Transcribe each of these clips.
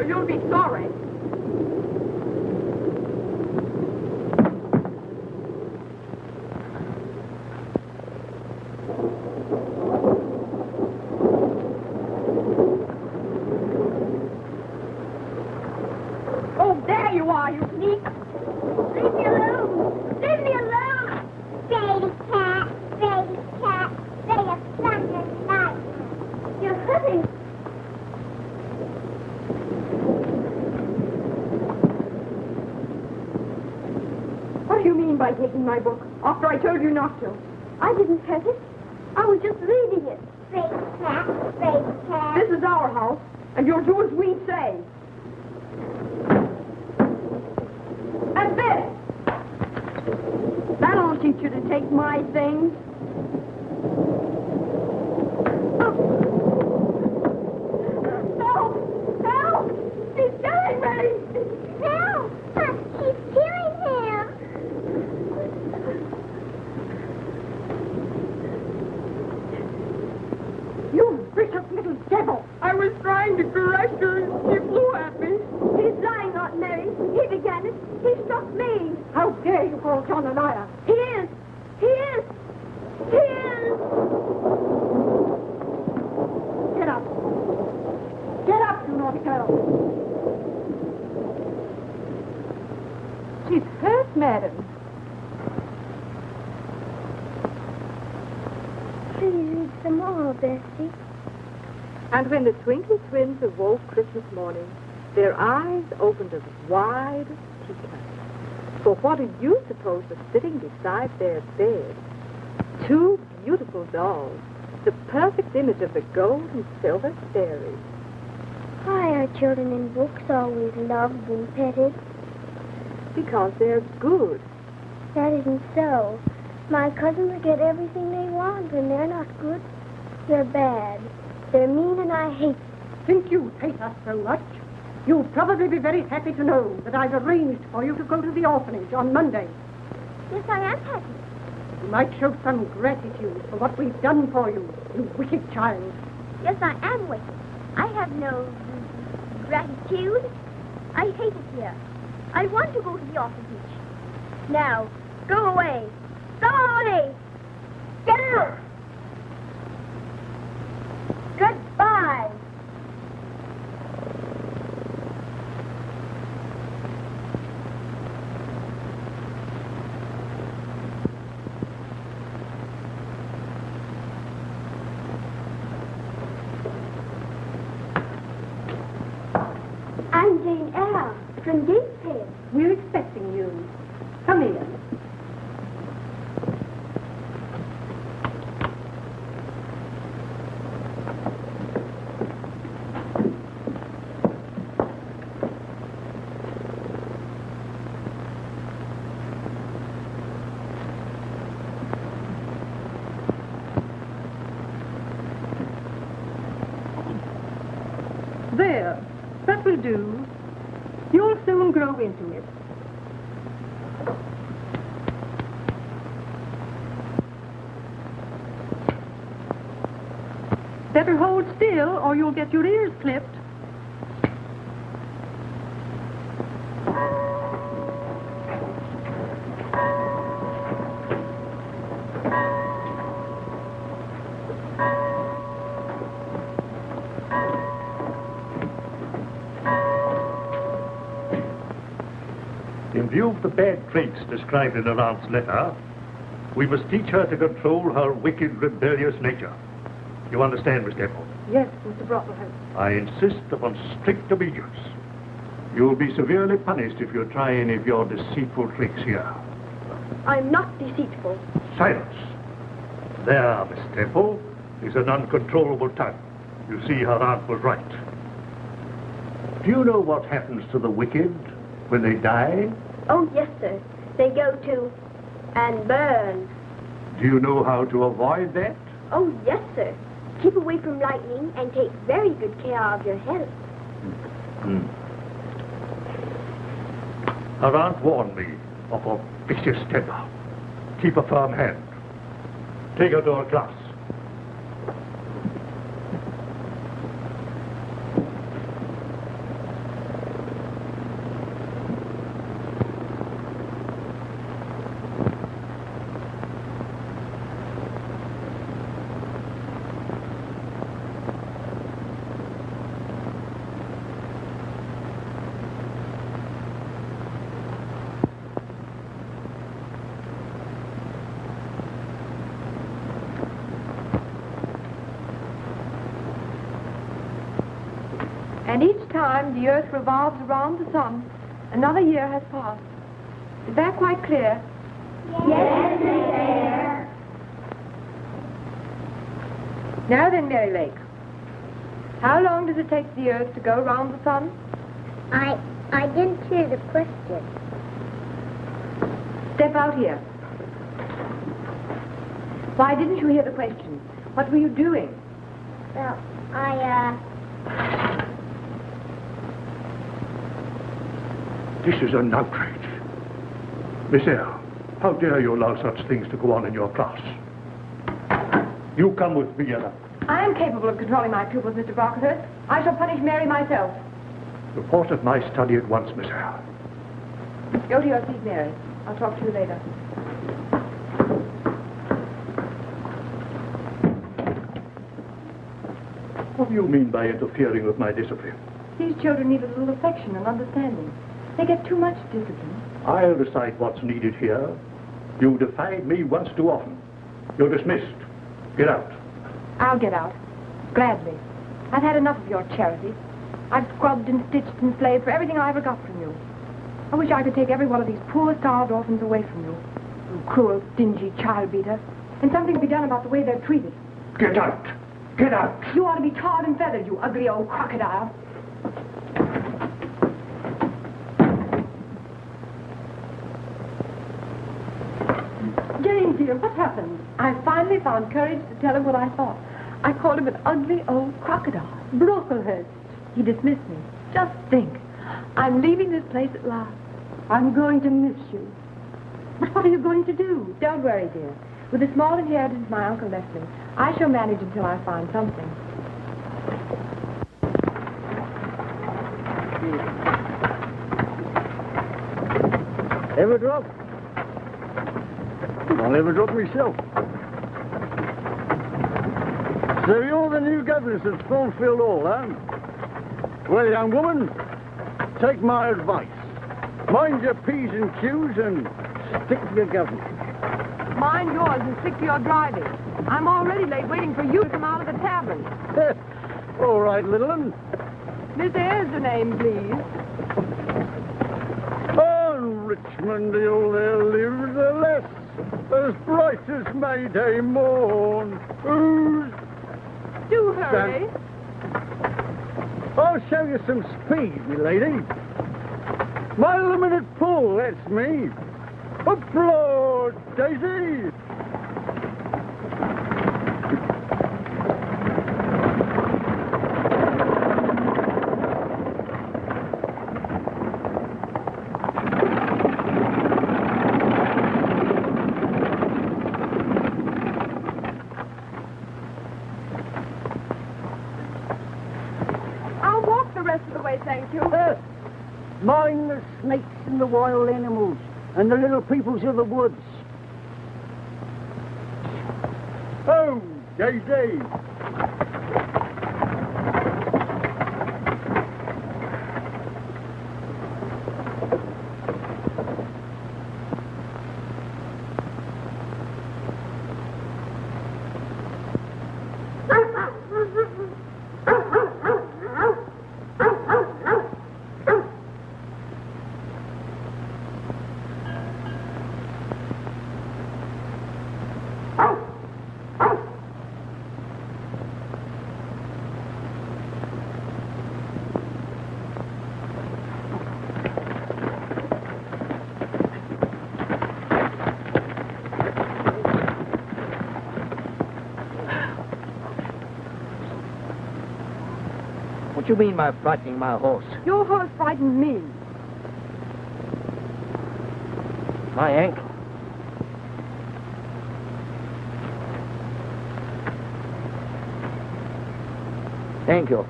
You'll be sorry. Oh, there you are, you sneak. Leave me alone! Leave me alone! Brady cat, they are thunder night. You're hurting. What do you mean by taking my book after I told you not to? I didn't hurt it. I was just reading it. Brady cat. This is our house, and you'll do as we say. And this! That'll teach you to take my things. Help! Help! He's killing me! No! He's killing him! You vicious little devil! I was trying to correct her and she flew at me. He's lying, Aunt Mary. He began it. He struck me. How dare you call John a liar? He is. He is. He is. Get up. Get up, you naughty girl. She's hurt, madam. Please read some more, Bessie. And when the Twinkle Twins awoke Christmas morning, their eyes opened as wide as teacups. For what do you suppose was sitting beside their bed? Two beautiful dolls, the perfect image of the gold and silver fairies. Why are children in books always loved and petted? Because they're good. That isn't so. My cousins get everything they want, and they're not good. They're bad. They're mean, and I hate them. Since you hate us so much, you'll probably be very happy to know that I've arranged for you to go to the orphanage on Monday. Yes, I am happy. You might show some gratitude for what we've done for you, you wicked child. Yes, I am wicked. I have no gratitude. I hate it here. I want to go to the orphanage. Now, go away. Go away. Get out. Goodbye. I'm Jane Eyre from Gateshead. We're expecting you. Come in. There. That will do. You'll soon grow into it. Better hold still, or you'll get your ears clipped. In view of the bad traits described in her aunt's letter, we must teach her to control her wicked, rebellious nature. You understand, Miss Temple? Yes, Mr. Brocklehurst. I insist upon strict obedience. You'll be severely punished if you try any of your deceitful tricks here. I'm not deceitful. Silence. There, Miss Temple, is an uncontrollable tongue. You see, her aunt was right. Do you know what happens to the wicked when they die? Oh, yes, sir. They go to and burn. Do you know how to avoid that? Oh, yes, sir. Keep away from lightning and take very good care of your health. Her aunt warned me of her vicious temper. Keep a firm hand. Take her to her class. And each time the earth revolves around the sun, another year has passed. Is that quite clear? Yes, Miss Eyre. Now then, Mary Lake, how long does it take the earth to go round the sun? I didn't hear the question. Step out here. Why didn't you hear the question? What were you doing? Well, This is an outrage. Miss Eyre, how dare you allow such things to go on in your class? You come with me, Ella. I am capable of controlling my pupils, Mr. Brockhurst. I shall punish Mary myself. Report at my study at once, Miss Eyre. Go to your seat, Mary. I'll talk to you later. What do you mean by interfering with my discipline? These children need a little affection and understanding. They get too much discipline. I'll decide what's needed here. You defied me once too often. You're dismissed. Get out. I'll get out. Gladly. I've had enough of your charity. I've scrubbed and stitched and slaved for everything I ever got from you. I wish I could take every one of these poor starved orphans away from you. You cruel, stingy child beater. And something be done about the way they're treated. Get out. Get out. You ought to be tarred and feathered, you ugly old crocodile. Jane, dear, what happened? I finally found courage to tell him what I thought. I called him an ugly old crocodile. Brocklehurst. He dismissed me. Just think. I'm leaving this place at last. I'm going to miss you. But what are you going to do? Don't worry, dear. With the small inheritance my uncle left me, I shall manage until I find something. Ever drop? I'll never drop myself. So you're the new governess at Thornfield Hall, huh? Well, young woman, take my advice. Mind your P's and Q's and stick to your governess. Mind yours and stick to your driving. I'm already late waiting for you to come out of the tavern. All right, little one. Miss Eyre's the name, please. On Richmond Hill there lives a lass as bright as May Day morn. Who's Do hurry. I'll show you some speed, me lady. My limited pull, that's me. Applaud, Daisy! I'll walk the rest of the way, thank you. Mind the snakes and the wild animals and the little peoples of the woods. Oh, Daisy! What do you mean by frightening my horse? Your horse frightened me. My ankle. Thank you.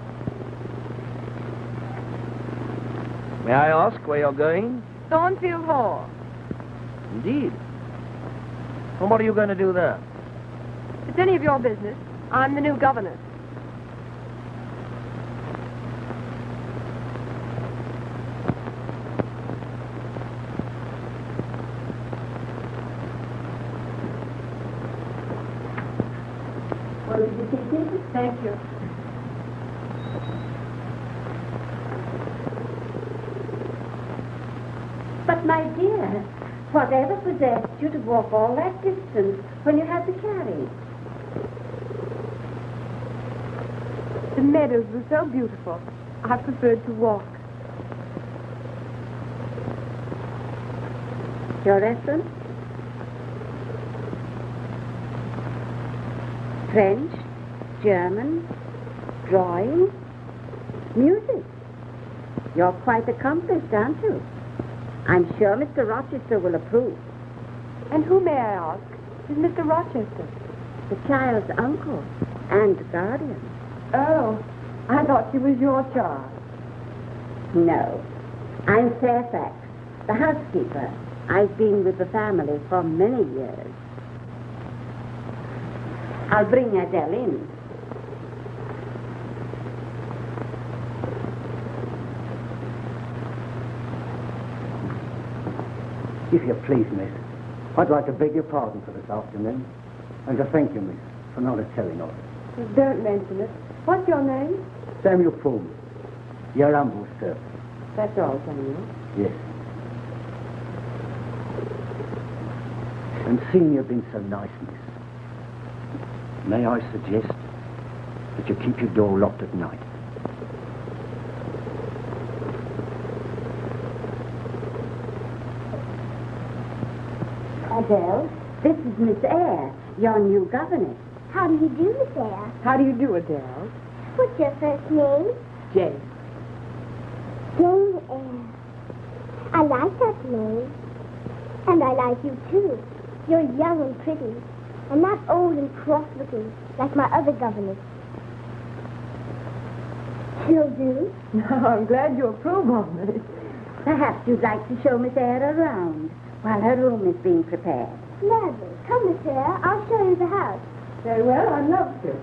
May I ask where you're going? Thornfield Hall. Indeed. And what are you going to do there? If it's any of your business, I'm the new governess. Thank you. But, my dear, whatever possessed you to walk all that distance when you had the carriage? The meadows were so beautiful. I preferred to walk. Your essence? French, German, drawing, music. You're quite accomplished, aren't you? I'm sure Mr. Rochester will approve. And who, may I ask, is Mr. Rochester? The child's uncle and guardian. Oh, I thought she was your child. No, I'm Fairfax, the housekeeper. I've been with the family for many years. I'll bring Adele in. If you please, miss, I'd like to beg your pardon for this afternoon, and to thank you, miss, for not telling of it. Don't mention it. What's your name? Samuel Pullman, your humble servant. That's all, Samuel. Yes. And seeing you've been so nice, miss, may I suggest that you keep your door locked at night? Adele, this is Miss Eyre, your new governess. How do you do, Miss Eyre? How do you do, Adele? What's your first name? Jane. Jane Eyre. I like that name. And I like you, too. You're young and pretty, and not old and cross-looking like my other governess. She'll do. I'm glad you approve of me. Perhaps you'd like to show Miss Eyre around while her room is being prepared. Gladly. Come, Miss Eyre. I'll show you the house. Very well, I'd love to.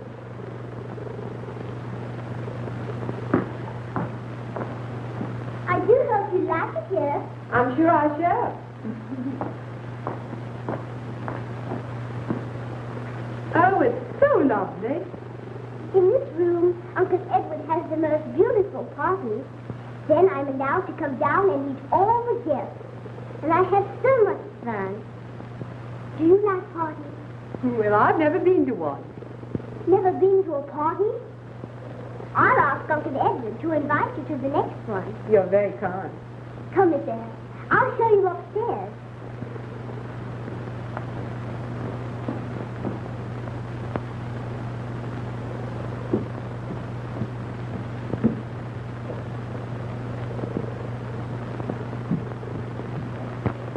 I do hope you like it here. I'm sure I shall. Oh, it's so lovely. In this room, Uncle Edward has the most beautiful parties. Then I'm allowed to come down and meet all the guests. And I have so much fun. Do you like parties? Well, I've never been to one. Never been to a party? I'll ask Uncle Edward to invite you to the next one. You're very kind. Come, Miss Eyre. I'll show you upstairs.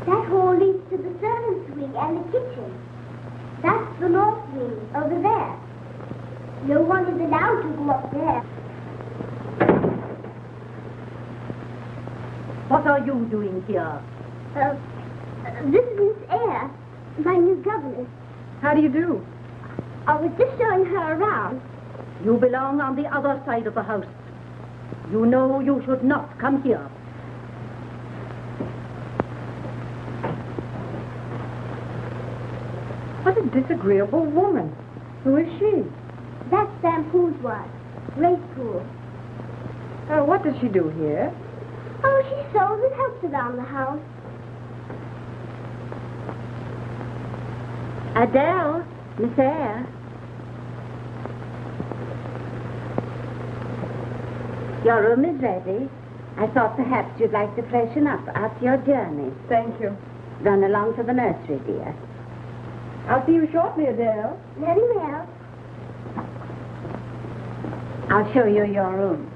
That hall leads to the servants' wing and the kitchen. That's the north wing over there. No one is allowed to go up there. What are you doing here? This is Miss Eyre, my new governess. How do you do? I was just showing her around. You belong on the other side of the house. You know you should not come here. What a disagreeable woman. Who is she? That's Sam Poole's wife, Grace Poole. Oh, what does she do here? Oh, she sews and helps around the house. Adele, Miss Eyre. Your room is ready. I thought perhaps you'd like to freshen up after your journey. Thank you. Run along to the nursery, dear. I'll see you shortly, Adele. Very well. I'll show you your room.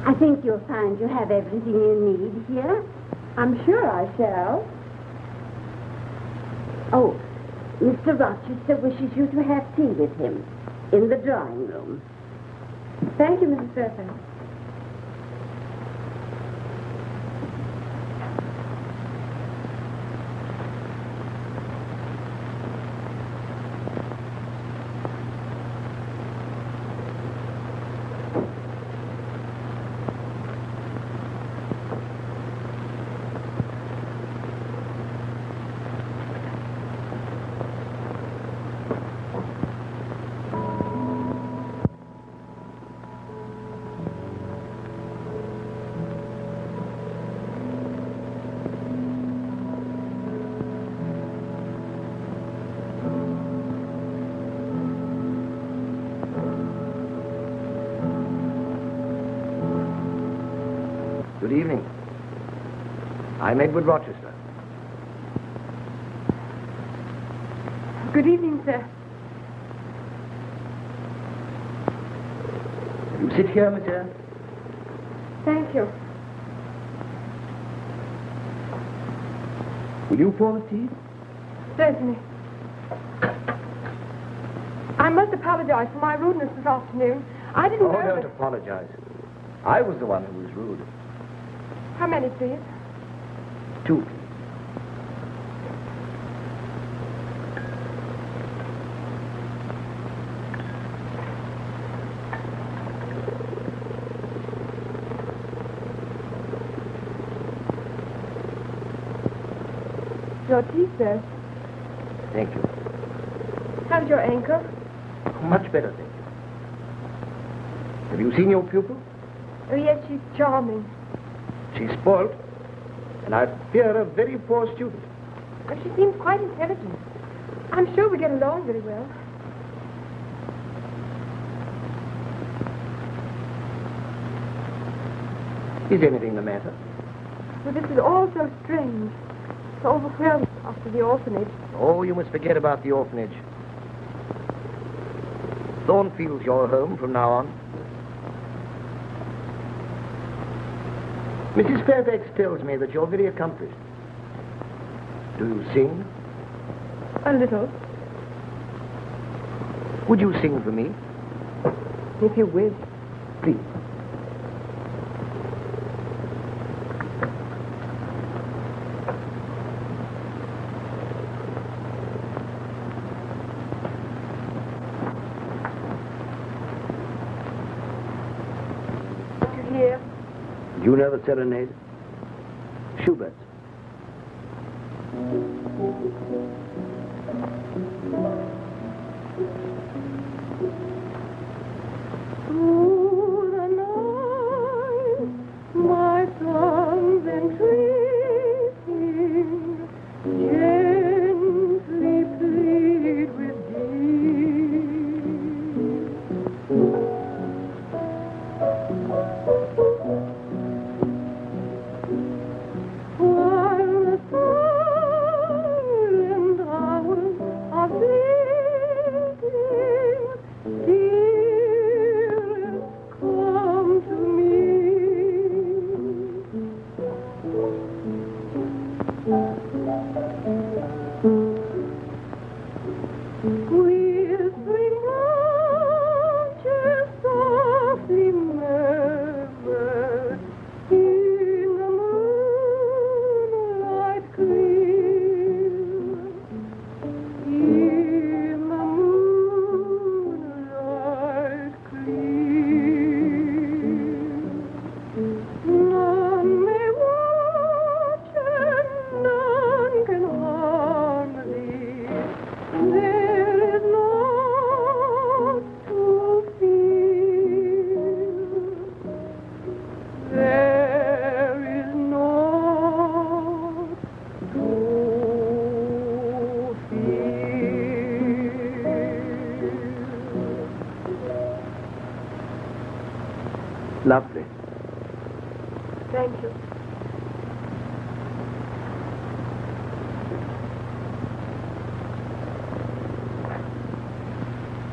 I think you'll find you have everything you need here. I'm sure I shall. Oh, Mr. Rochester wishes you to have tea with him in the drawing room. Thank you, Mrs. Fairfax. Good evening. I'm Edward Rochester. Good evening, sir. You sit here, monsieur. Thank you. Will you pour the tea? Certainly. I must apologize for my rudeness this afternoon. I didn't know Don't that... apologize. I was the one who was rude. How many, please? 2. Your tea, sir. Thank you. How's your ankle? Much better, thank you. Have you seen your pupil? Oh, yes, she's charming. She's spoiled, and I fear a very poor student. But she seems quite intelligent. I'm sure we get along very well. Is anything the matter? Well, this is all so strange. So overwhelmed after the orphanage. Oh, you must forget about the orphanage. Thornfield's your home from now on. Mrs. Fairfax tells me that you're very accomplished. Do you sing? A little, Would you sing for me? if you wish. Please. You hear? Do you know the serenade? Schubert's. Through the night, my songs entreating, gently plead with while the silent hours are bleeding, dearest, come to me. Whispering branches softly murmur in the moonlight clear. In the moonlight clear. None may watch and none can harm thee. There is naught to fear. There is naught to fear. Lovely. Thank you.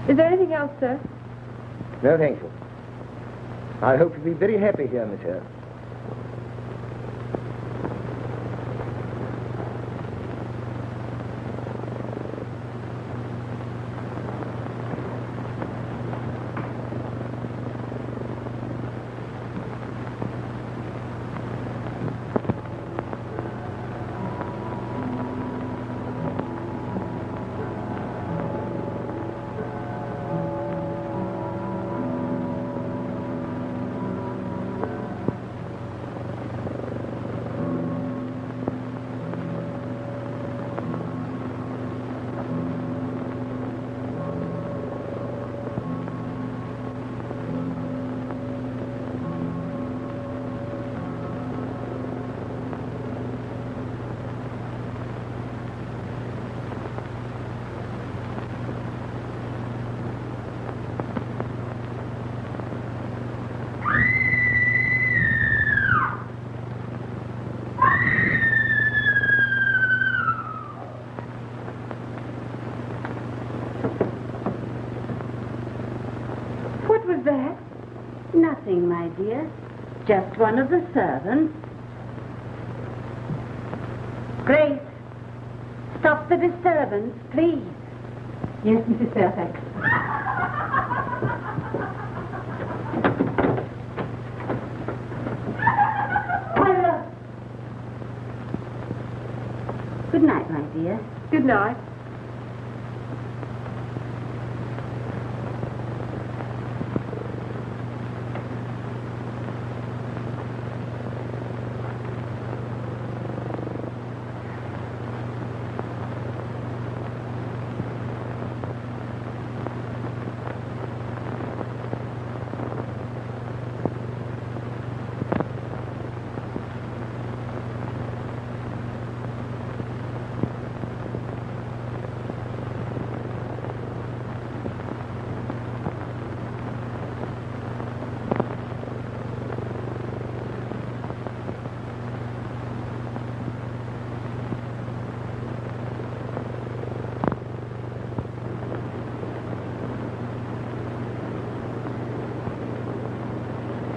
Is there anything else, sir? No, thank you. I hope you'll be very happy here, monsieur. was that? Nothing, my dear. Just one of the servants. Grace, stop the disturbance, please. Yes, Mrs. Fairfax. Good night, my dear. Good night.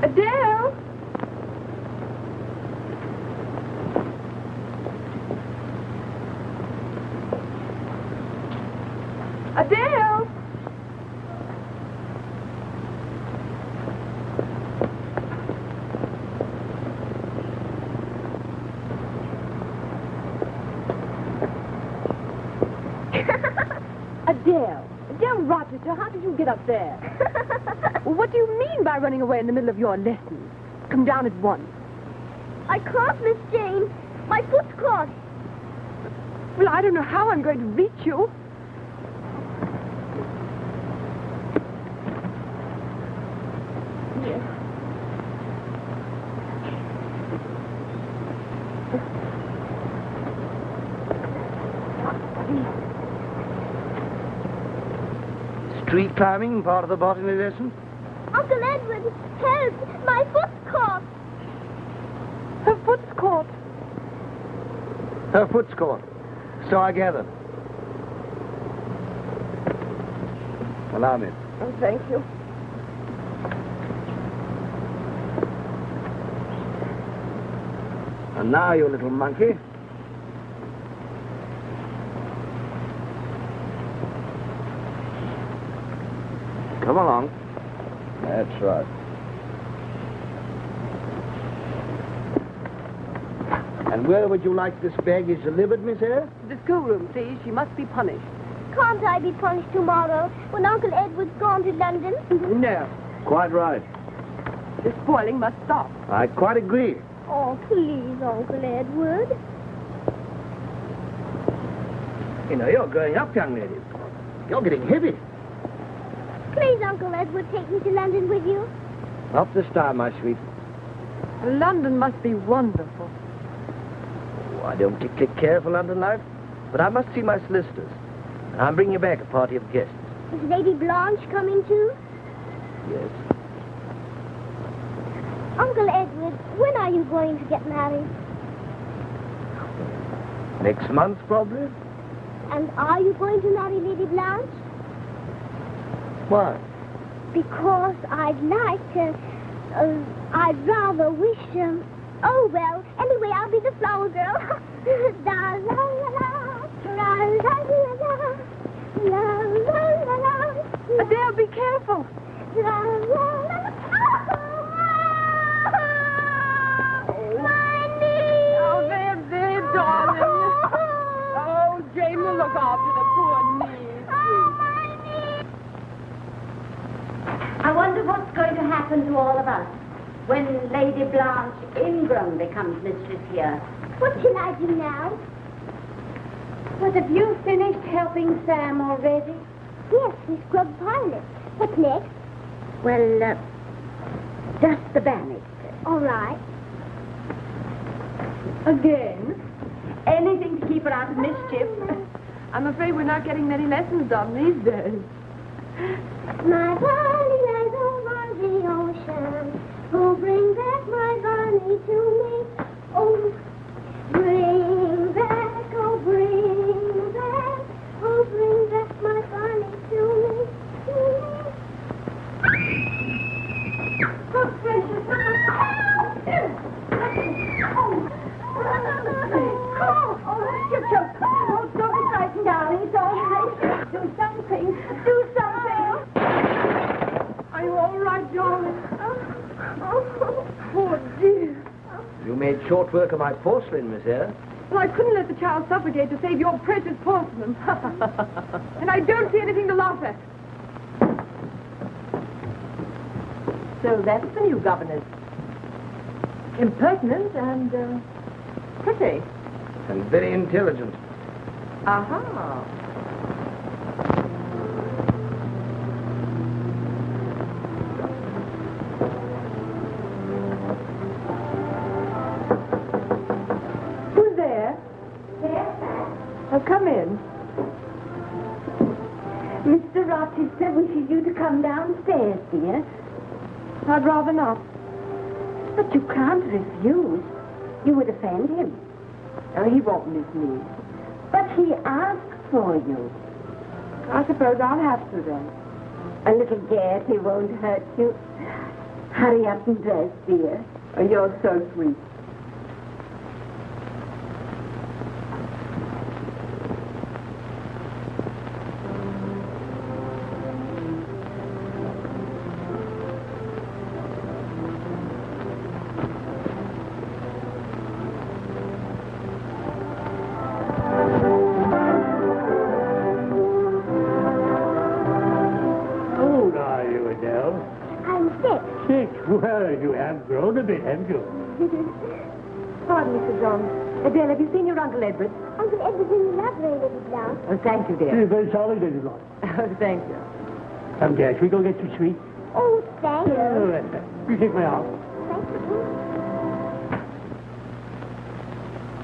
Adele! Adele! Adele! Adele Rochester, how did you get up there? Well, what do you mean by running away in the middle of your lessons? Come down at once. I can't, Miss Jane. My foot's caught. Well, I don't know how I'm going to reach you. Yes. Street climbing, part of the botany lesson? Uncle Edward, help! My foot's caught. Her foot's caught. Her foot's caught. So I gather. Allow me. Oh, thank you. And now, you little monkey. Come along. That's right. And where would you like this baggage delivered, Miss Eyre? The schoolroom, please. She must be punished. Can't I be punished tomorrow when Uncle Edward's gone to London? No. Quite right. The spoiling must stop. I quite agree. Oh, please, Uncle Edward. You know, you're growing up, young lady. You're getting heavy. Please, Uncle Edward, take me to London with you. Not this time, my sweet. London must be wonderful. Oh, I don't particularly care for London life, but I must see my solicitors. And I'm bringing back a party of guests. Is Lady Blanche coming too? Yes. Uncle Edward, when are you going to get married? Next month, probably. And are you going to marry Lady Blanche? Why? Because I'd like to... I'd rather wish... Oh, well, anyway, I'll be the flower girl. La, la, la, la, la, la, la, la, la, la, la. Adele, be careful. La, la, la, la. My knee! Oh, there, darling. Oh, Jane will look after the poor knees. My knee! I wonder what's going to happen to all of us when Lady Blanche Ingram becomes mistress here. What shall I do now? But have you finished helping Sam already? Yes, we scrubbed toilets. What's next? Well, dust the banister. All right. Again? Anything to keep her out of mischief. I'm afraid we're not getting many lessons done these days. My Bonnie lies over the ocean. Oh, bring back my Bonnie to me. Oh, bring back, oh, bring back. Oh, bring back my Bonnie to me. something. Do something. Are you all right, darling? Oh, dear. You made short work of my porcelain, Miss Eyre. Well, I couldn't let the child suffocate to save your precious porcelain. And I don't see anything to laugh at. So that's the new governess. Impertinent and pretty. And very intelligent. Aha. Who's there? Oh, come in. Mr. Rochester wishes you to come downstairs, dear. I'd rather not. But you can't refuse. You would offend him. Oh, he won't miss me. But he asked for you. I suppose I'll have to then. A little gaiety won't hurt you. Hurry up and dress, dear. Oh, you're so sweet. Well, you have grown a bit, haven't you? Pardon me, Sir John. Adele, have you seen your Uncle Edward? Uncle Edward's in the library, Lady Blanche. Oh, thank you, dear. You're very sorry, Lady Blanche. Oh, thank you. Come, dear, shall we go get some sweets? Oh, thank you. Oh, that's right. You take my arm. Thank you.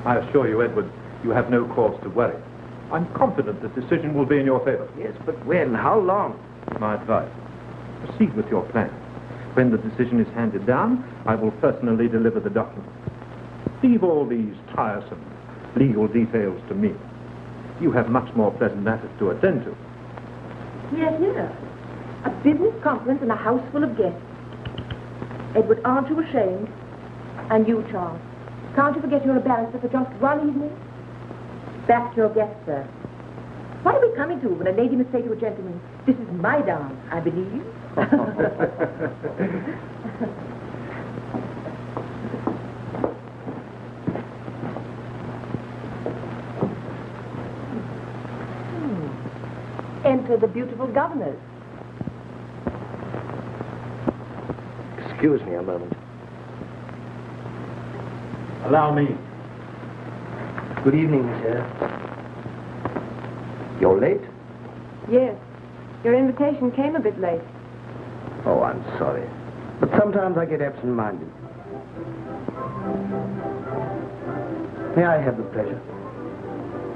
I assure you, Edward, you have no cause to worry. I'm confident the decision will be in your favor. Yes, but when? How long? My advice, proceed with your plan. When the decision is handed down, I will personally deliver the document. Leave all these tiresome legal details to me. You have much more pleasant matters to attend to. Here. A business conference in a house full of guests. Edward, aren't you ashamed? And you, Charles, can't you forget you're a barrister for just one evening? Back to your guests, sir. What are we coming to when a lady must say to a gentleman, "This is my dance, I believe"? Enter the beautiful governess. Excuse me a moment. Allow me. Good evening, Miss Eyre. You're late? Yes. Your invitation came a bit late. Oh, I'm sorry. But sometimes I get absent-minded. May I have the pleasure?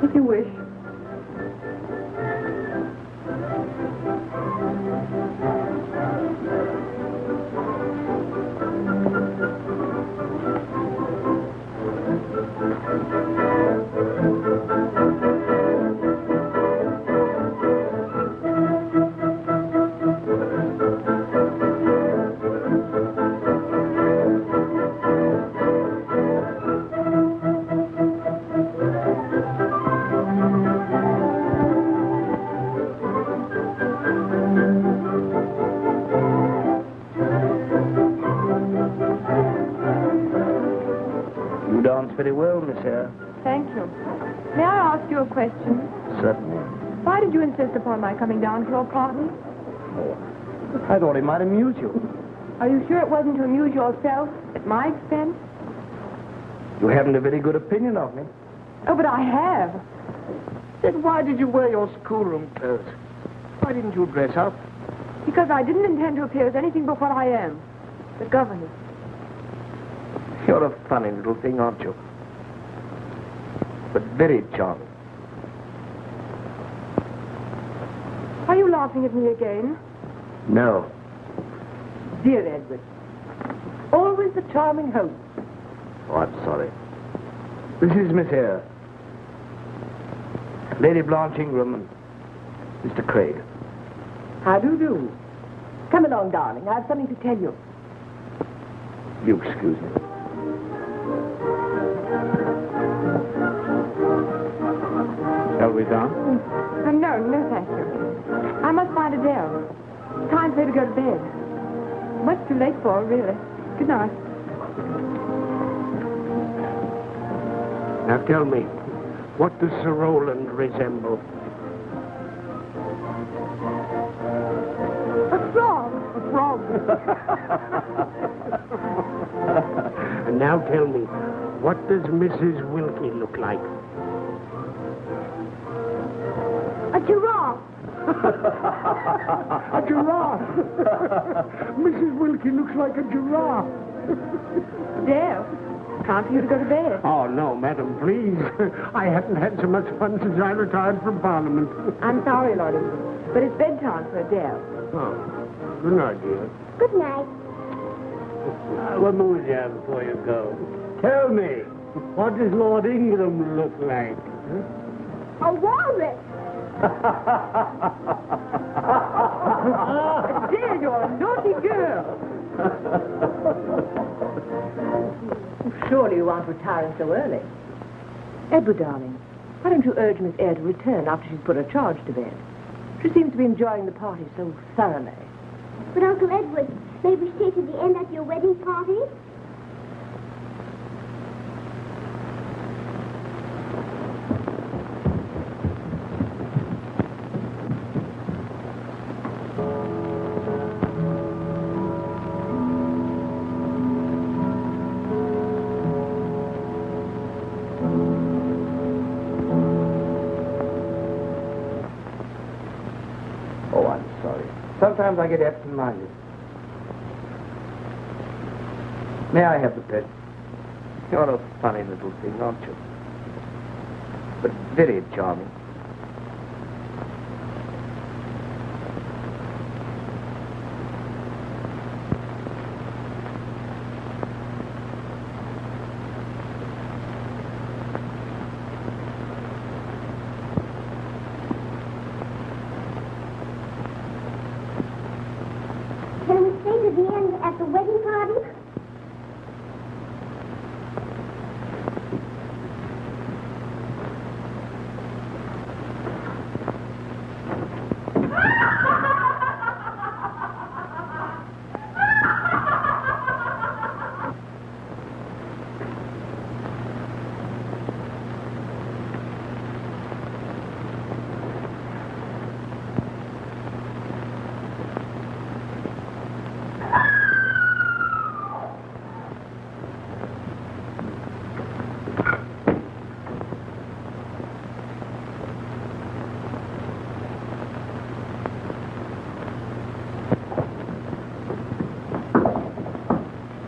If you wish. Very well, Miss Eyre. Thank you. May I ask you a question? Certainly. Why did you insist upon my coming down for your party? Oh, I thought it might amuse you. Are you sure it wasn't to amuse yourself at my expense? You haven't a very good opinion of me. Oh, but I have. Then why did you wear your schoolroom clothes? Why didn't you dress up? Because I didn't intend to appear as anything but what I am. The governess. You're a funny little thing, aren't you? But very charming. Are you laughing at me again? No. Dear Edward, always the charming host. Oh, I'm sorry. This is Miss Eyre. Lady Blanche Ingram and Mr. Craig. How do you do? Come along, darling. I have something to tell you. You excuse me. Shall we dance? No, thank you. must find Adele. Time for her to go to bed. Much too late for her, really. Good night. Now tell me, what does Sir Roland resemble? A frog. A frog. And now tell me, what does Mrs. Wilkie look like? A giraffe. A giraffe. Mrs. Wilkie looks like a giraffe. Dale, time for you to go to bed. Oh, no, madam, please. I haven't had so much fun since I retired from Parliament. I'm sorry, Lord Ingram, but it's bedtime for Adele. Oh, good night, dear. Good night. One more jam before you go. Tell me, what does Lord Ingram look like? Huh? A walrus. Adele, you're a naughty girl. Surely you aren't retiring so early. Edward, darling, why don't you urge Miss Eyre to return after she's put her charge to bed? She seems to be enjoying the party so thoroughly. But Uncle Edward, may we stay to the end at your wedding party? Oh, I'm sorry. Sometimes I get absent-minded. May I have the pet? You're a funny little thing, aren't you? But very charming. Can we stay to the end at the wedding party?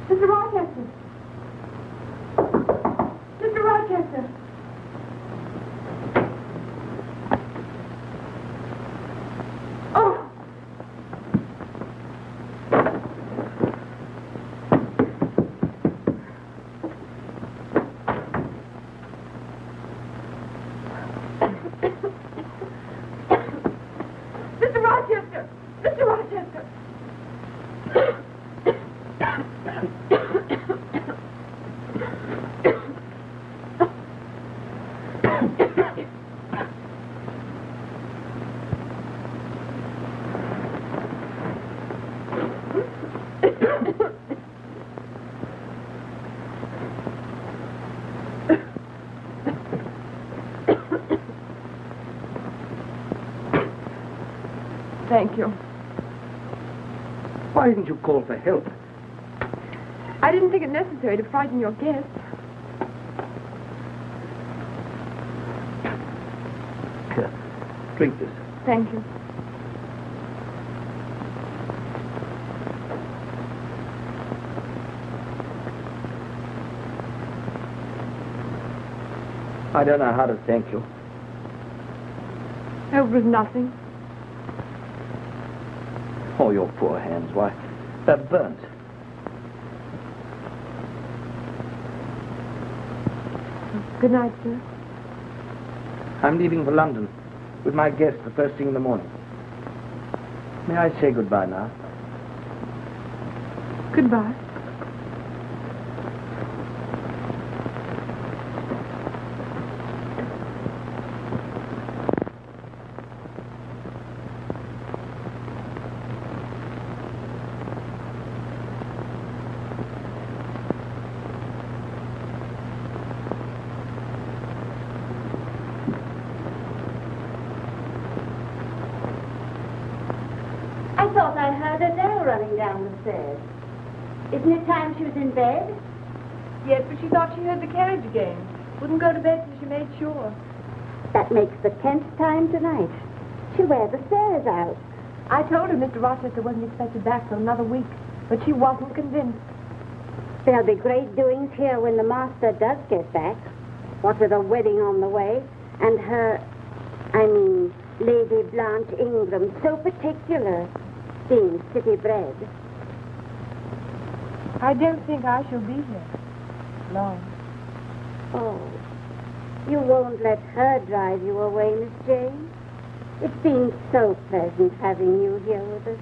Mr. Rochester. Mr. Rochester. Oh! Mr. Rochester! Mr. Rochester! Thank you. Why didn't you call for help? I didn't think it necessary to frighten your guests. Here, drink this. Thank you. I don't know how to thank you. Oh, it was nothing. Oh, your poor hands. Why, they're burnt. Good night, sir. I'm leaving for London with my guest the first thing in the morning. May I say goodbye now? Goodbye. thought I heard Adele running down the stairs. Isn't it time she was in bed? Yes, but she thought she heard the carriage again. Wouldn't go to bed till she made sure. That makes the 10th time tonight. She'll wear the stairs out. I told her Mr. Rochester wasn't expected back for another week, but she wasn't convinced. There'll be great doings here when the master does get back. What with a wedding on the way, and Lady Blanche Ingram, so particular, being city bred. I don't think I shall be here long. Oh, you won't let her drive you away, Miss Jane? It's been so pleasant having you here with us.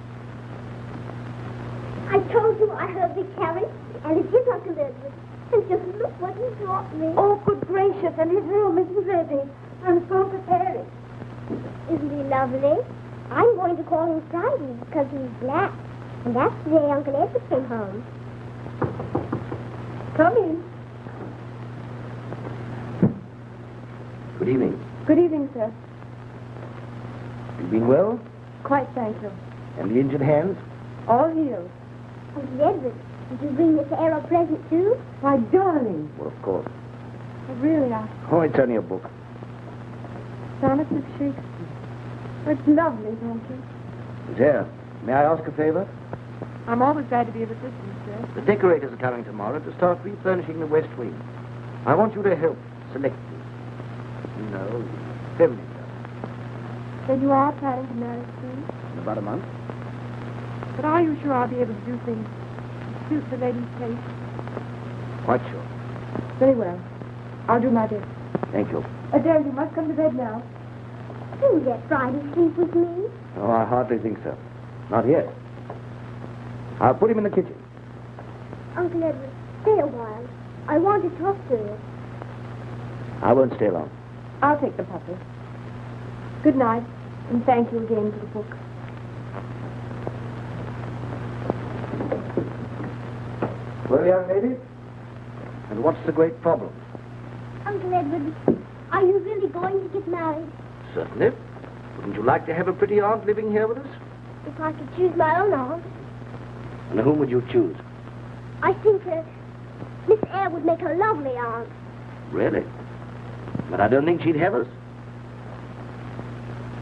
I told you I heard the carriage, and it is Uncle Edward. And just look what he brought me. Oh, good gracious, and his room isn't ready. I'm so prepared. Isn't he lovely? I'm going to call him Friday because he's black. And that's the day Uncle Edward came home. Come in. Good evening. Good evening, sir. You been well? Quite, thank you. And the injured hands? All healed. Uncle Edward, did you bring Miss Eyre a present too? Why, darling. Well, of course. Really, Oh, it's only a book. Sonnets of Shakespeare. It's lovely, don't you? Miss Eyre, may I ask a favor? I'm always glad to be of assistance, sir. The decorators are coming tomorrow to start refurnishing the West Wing. I want you to help select these. You know, the feminine stuff. Then you are planning to marry soon? In about a month. But are you sure I'll be able to do things to suit the lady's taste? Quite sure. Very well. I'll do my best. Thank you. Adele, you must come to bed now. Do you let Friday sleep with me? Oh, I hardly think so. Not yet. I'll put him in the kitchen. Uncle Edward, stay a while. I want to talk to you. I won't stay long. I'll take the puppy. Good night, and thank you again for the book. Well, young lady, and what's the great problem? Uncle Edward, are you really going to get married? Certainly. Wouldn't you like to have a pretty aunt living here with us? If I could choose my own aunt. And whom would you choose? I think Miss Eyre would make a lovely aunt. Really? But I don't think she'd have us.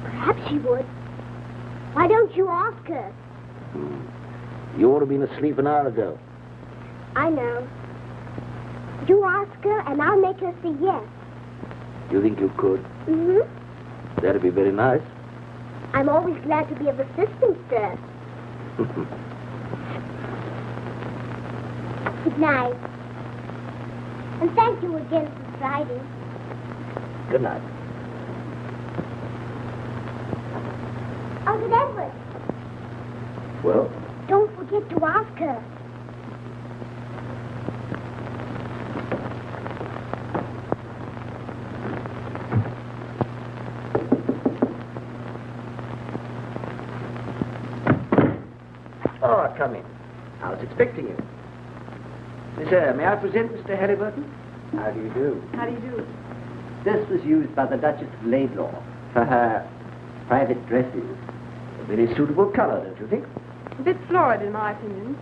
Perhaps she would. Why don't you ask her? You ought to have been asleep an hour ago. I know. You ask her, and I'll make her say yes. You think you could? Mm-hmm. That'd be very nice. I'm always glad to be of assistance, sir. Good night. And thank you again for Friday. Good night. Uncle Edward, Well? don't forget to ask her. Oh, come in. I was expecting you. Miss Eyre, may I present Mr. Halliburton? How do you do? How do you do? This was used by the Duchess of Laidlaw for her private dresses. A very suitable color, don't you think? A bit florid, in my opinion.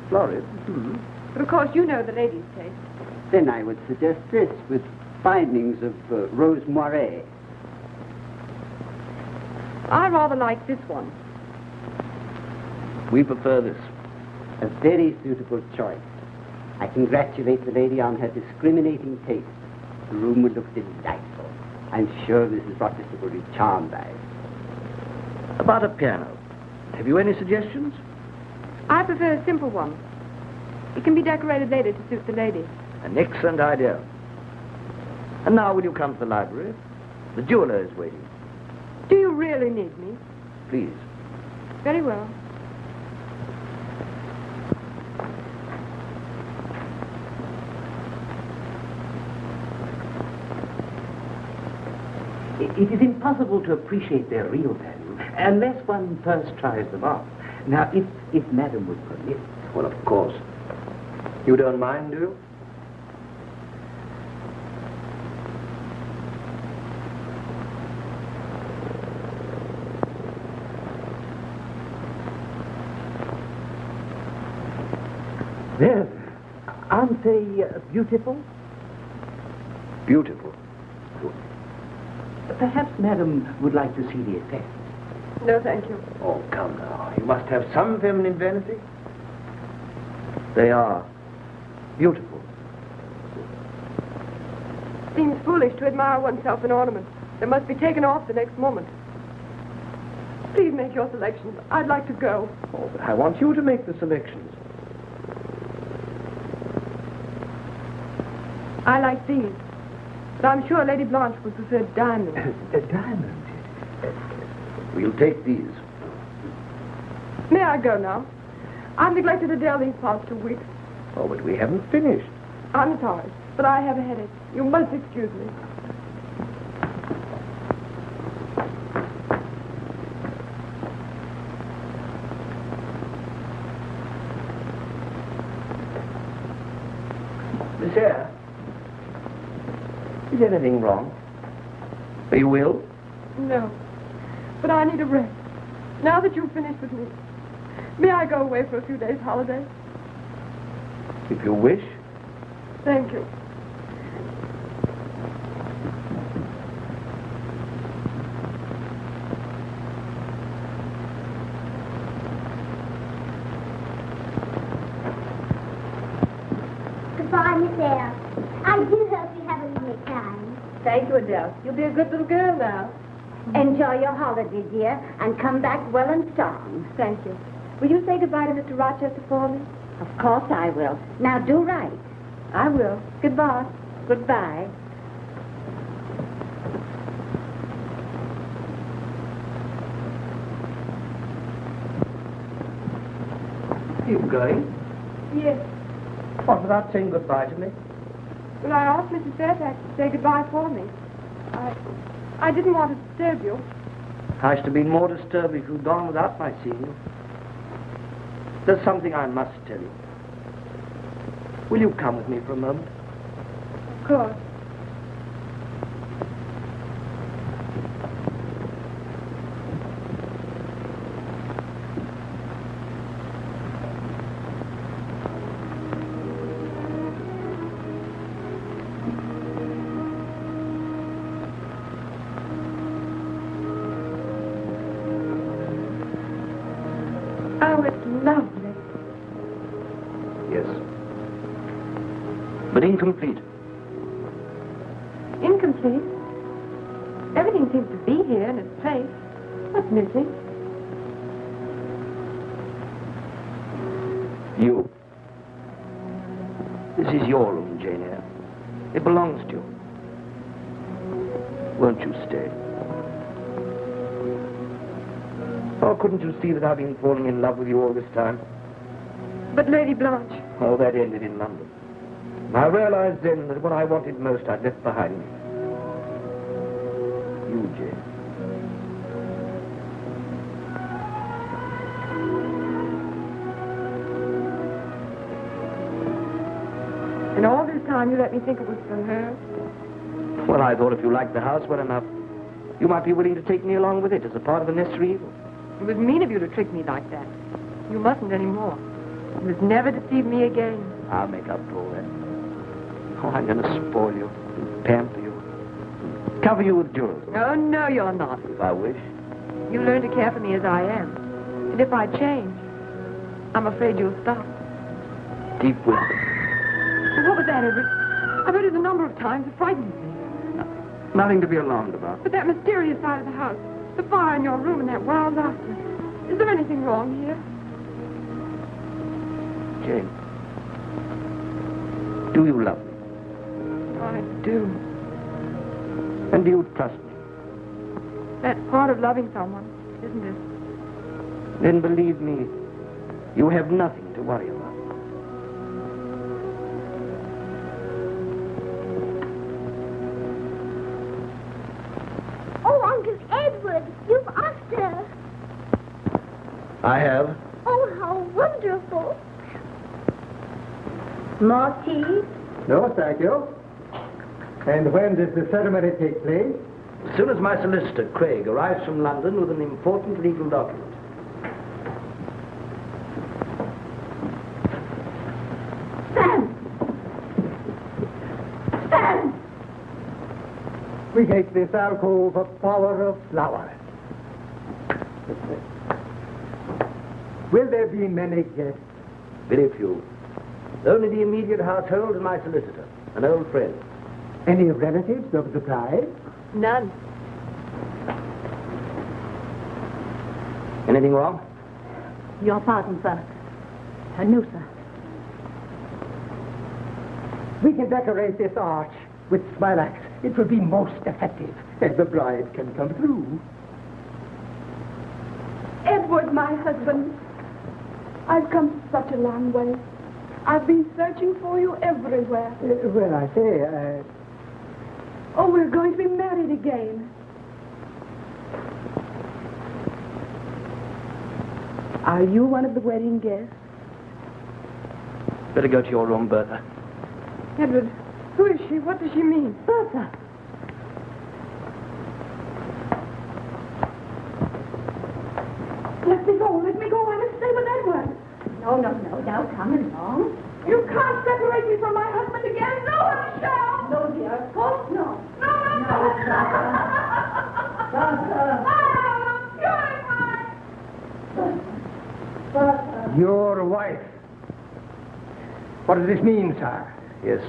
Florid? But of course, you know the lady's taste. Then I would suggest this with bindings of rose moiré. I rather like this one. We prefer this. A very suitable choice. I congratulate the lady on her discriminating taste. The room would look delightful. I'm sure Mrs. Rochester will be charmed by it. About a piano. Have you any suggestions? I prefer a simple one. It can be decorated later to suit the lady. An excellent idea. And now will you come to the library? The jeweler is waiting. Do you really need me? Please. Very well. It is impossible to appreciate their real value unless one first tries them on. Now, if Madam would permit... Well, of course. You don't mind, do you? Yes. Aren't they beautiful? Beautiful. Good. Perhaps Madam would like to see the effect. No, thank you. Oh, come now. You must have some feminine vanity. They are beautiful. Seems foolish to admire oneself in ornaments. They must be taken off the next moment. Please make your selections. I'd like to go. Oh, but I want you to make the selections. I like these. But I'm sure Lady Blanche would prefer diamonds. Diamonds? We'll take these. May I go now? I've neglected Adele these past 2 weeks. Oh, but we haven't finished. I'm sorry, but I have a headache. You must excuse me. Miss Eyre, is anything wrong? Are you ill? No, but I need a rest. Now that you've finished with me, may I go away for a few days' holiday? If you wish. Thank you. Goodbye, Miss Eyre. I do hope you have a lovely time. Thank you, Adele. You'll be a good little girl now. Enjoy your holiday, dear, and come back well and strong. Thank you. Will you say goodbye to Mr. Rochester for me? Of course I will. Now do right. I will. Goodbye. Goodbye. Are you going? Yes. What, without saying goodbye to me? Well, I asked Mrs. Fairfax to say goodbye for me. I didn't want to disturb you. I should have been more disturbed if you'd gone without my seeing you. There's something I must tell you. Will you come with me for a moment? Of course. Oh, it's lovely. Yes. But incomplete. Incomplete. Everything seems to be here in its place. What's missing? You. This is your room, Jane Eyre. It belongs to you. Won't you stay? Or couldn't you see that I've been falling in love with you all this time? But Lady Blanche. Oh, that ended in London. I realized then that what I wanted most I'd left behind me. You, Jane. And all this time you let me think it was for her? Well, I thought if you liked the house well enough, you might be willing to take me along with it as a part of a necessary evil. It was mean of you to trick me like that. You mustn't anymore. You must never deceive me again. I'll make up for all that. Oh, I'm going to spoil you, pamper you, cover you with jewels. Oh, no, you're not. If I wish. You learn to care for me as I am. And if I change, I'm afraid you'll stop. Deep wind. What was that, Edward? I've heard it a number of times. It frightens me. Nothing to be alarmed about. But that mysterious side of the house, the fire in your room and that wild laughter. Is there anything wrong here? Jane, do you love me? I do. And do you trust me? That's part of loving someone, isn't it? Then believe me, you have nothing to worry about. Oh, Uncle Edward, you've asked her. I have. Oh, how wonderful. More tea? No, thank you. And when does the ceremony take place? As soon as my solicitor, Craig, arrives from London with an important legal document. We gave this alcove a bower of flowers. Will there be many guests? Very few. Only the immediate household and my solicitor, an old friend. Any relatives of the bride? None. Anything wrong? Your pardon, sir. No, sir. We can decorate this arch with smilax. It will be most effective, and the bride can come through. Edward, my husband, I've come such a long way. I've been searching for you everywhere. Well, I say, Oh, we're going to be married again. Are you one of the wedding guests? Better go to your room, Bertha. Edward, who is she? What does she mean? Bertha. Let me go. Let me go. I must stay with Edward. No, now come along. You can't separate me from my husband again. No one shall. No, dear, of course not. No, Bertha. your wife. What does this mean, sir? Yes.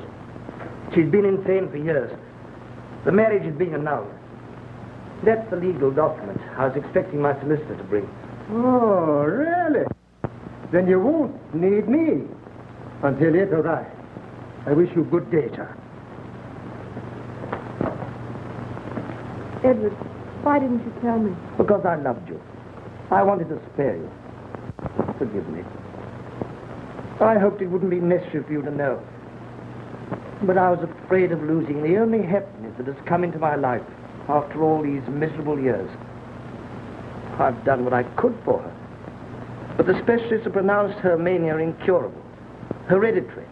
She's been insane for years. The marriage is being annulled. That's the legal document I was expecting my solicitor to bring. Oh, really? Then you won't need me until it arrives. I wish you good day, sir. Edward, why didn't you tell me? Because I loved you. I wanted to spare you. Forgive me. I hoped it wouldn't be necessary for you to know. But I was afraid of losing the only happiness that has come into my life after all these miserable years. I've done what I could for her. But the specialists have pronounced her mania incurable, hereditary.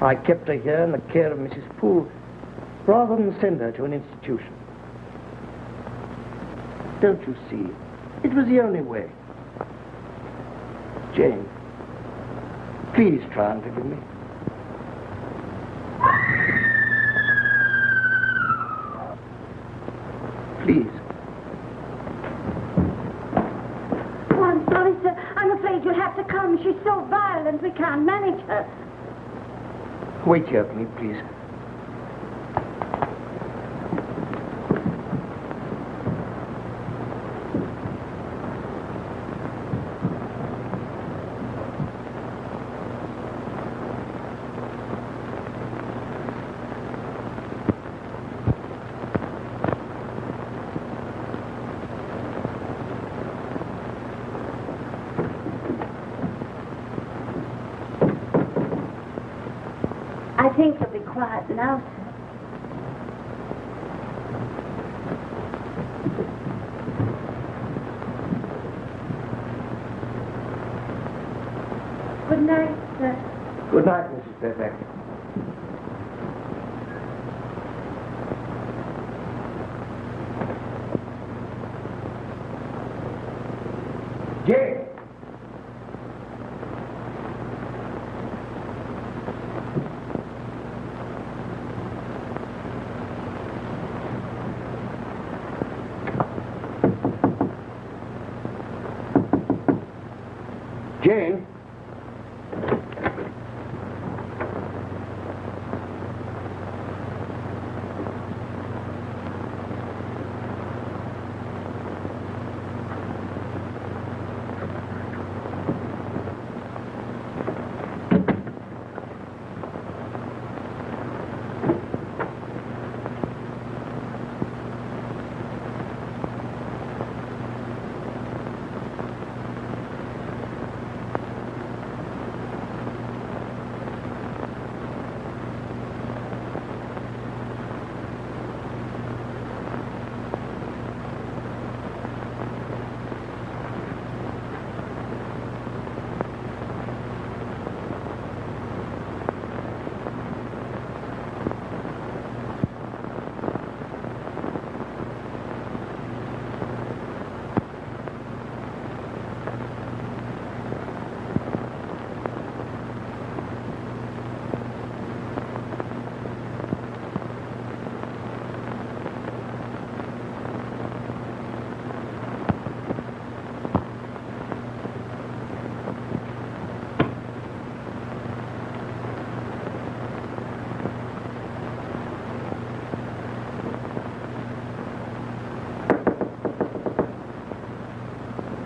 I kept her here in the care of Mrs. Poole rather than send her to an institution. Don't you see? It was the only way. Jane, please try and forgive me. Please. Oh, I'm sorry, sir. I'm afraid you'll have to come. She's so violent, we can't manage her. Wait here for me, please. I think you'll be quiet now, sir. Good night, sir. Good night, Mrs. Fairfax. Jane! Jane?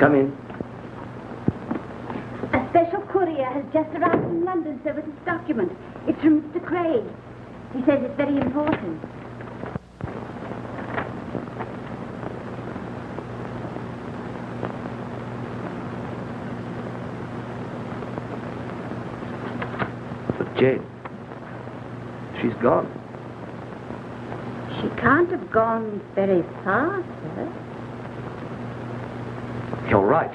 Come in. A special courier has just arrived from London, sir, with this document. It's from Mr. Craig. He says it's very important. But Jane, she's gone. She can't have gone very far, sir. You're right.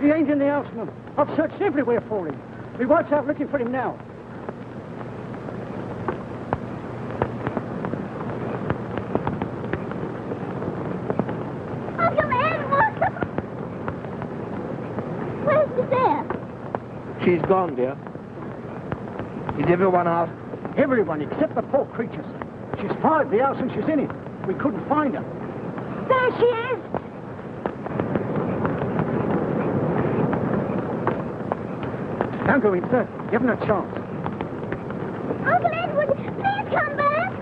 He ain't in the house, ma'am. I've searched everywhere for him. My wife's out looking for him now. Uncle Edward! Where's the dad? She's gone, dear. Is everyone out? Everyone, except the poor creature, sir. She's fired the house and she's in it. We couldn't find her. There she is! Don't go in, sir. Give him a chance. Uncle Edward, please come back!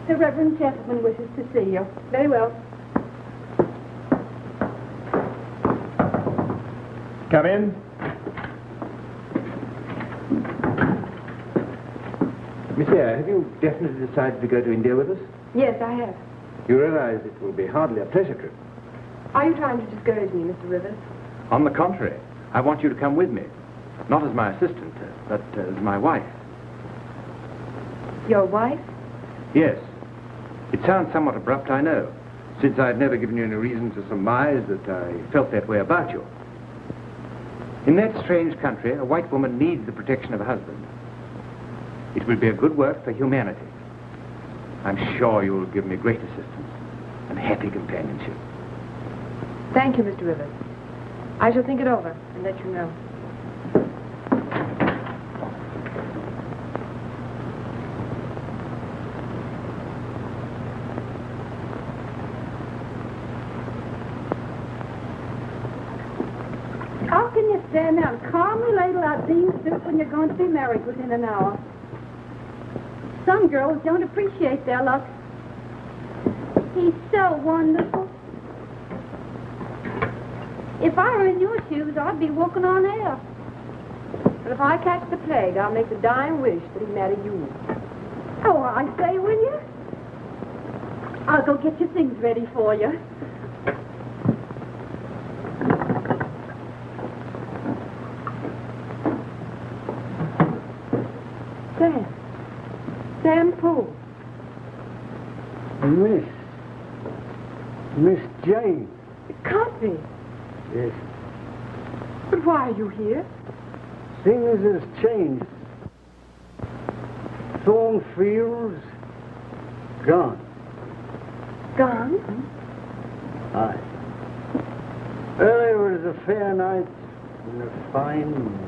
The Reverend gentleman wishes to see you. Very well. Come in. Miss Eyre, have you definitely decided to go to India with us? Yes, I have. You realize it will be hardly a pleasure trip. Are you trying to discourage me, Mr. Rivers? On the contrary, I want you to come with me. Not as my assistant, but as my wife. Your wife? Yes. It sounds somewhat abrupt, I know, since I've never given you any reason to surmise that I felt that way about you. In that strange country, a white woman needs the protection of a husband. It will be a good work for humanity. I'm sure you'll give me great assistance and happy companionship. Thank you, Mr. Rivers. I shall think it over and let you know. How can you stand there and calmly ladle out bean soup when you're going to be married within an hour? Some girls don't appreciate their luck. He's so wonderful. If I were in your shoes, I'd be walking on air. But if I catch the plague, I'll make the dying wish that he marry you. Oh, I say, will you? I'll go get your things ready for you. Sam Poole. Miss Jane. It can't be. Yes. But why are you here? Things has changed. Thornfield's gone. Gone? Aye. Earlier was a fair night and a fine moon.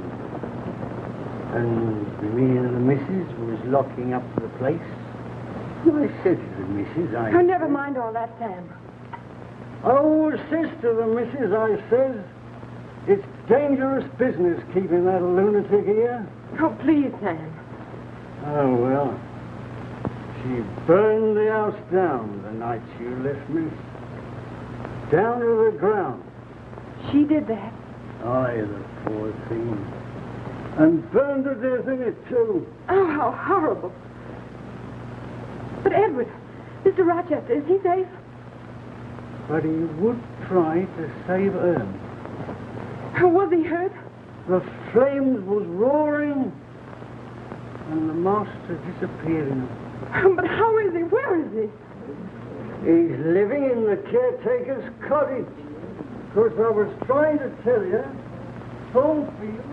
And me and the missus was locking up the place. I said to the missus, Oh, never mind all that, Sam. Oh, sister, the missus, I says, it's dangerous business keeping that lunatic here. Oh, please, Sam. Oh, well, she burned the house down the night she left me. Down to the ground. She did that? Aye, the poor thing. And burned to death in it, too. Oh, how horrible. But Edward, Mr. Rochester, is he safe? But he would try to save her. Was he hurt? The flames was roaring, and the master disappearing. But how is he? Where is he? He's living in the caretaker's cottage. Of course, I was trying to tell you, Thornfield.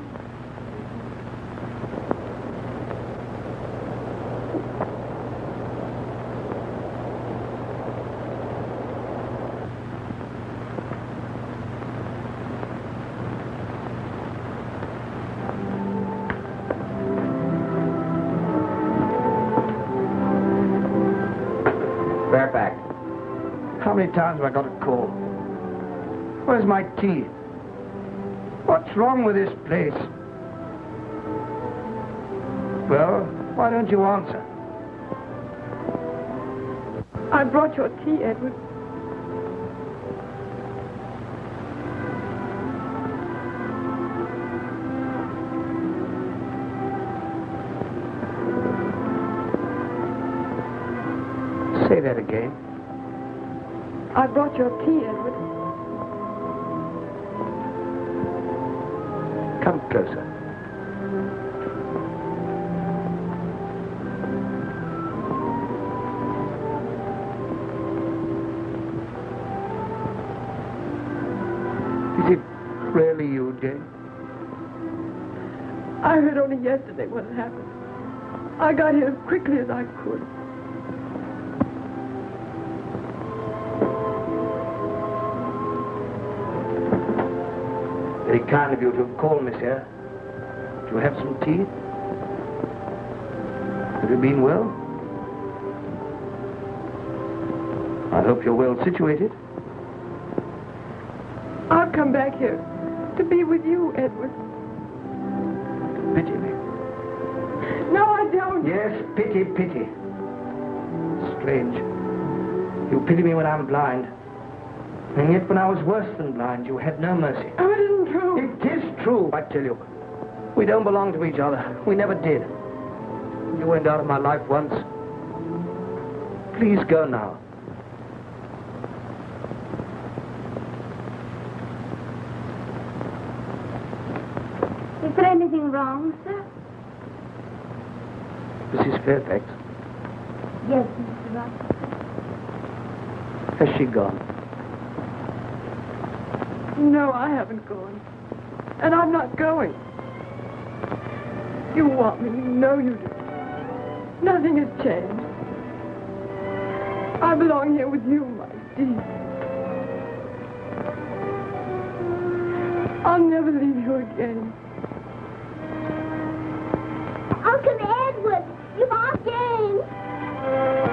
Back. How many times have I got to call? Where's my tea? What's wrong with this place? Well, why don't you answer? I brought your tea, Edward. Say that again. I brought your tea, Edward. Come closer. Is it really you, Jane? I heard only yesterday what had happened. I got here as quickly as I could. Very kind of you to have called me, sir. Do you have some tea? Have you been well? I hope you're well situated. I've come back here to be with you, Edward. Pity me. No, I don't. Yes, pity. Strange. You pity me when I'm blind. And yet when I was worse than blind, you had no mercy. Oh, it isn't true. It is true, I tell you. We don't belong to each other. We never did. You went out of my life once. Please go now. Is there anything wrong, sir? Mrs. Fairfax, Yes, Mr. Rochester. has she gone? No, I haven't gone. And I'm not going. You want me. No, you do. Nothing has changed. I belong here with you, my dear. I'll never leave you again. Uncle Edward, you are Jane.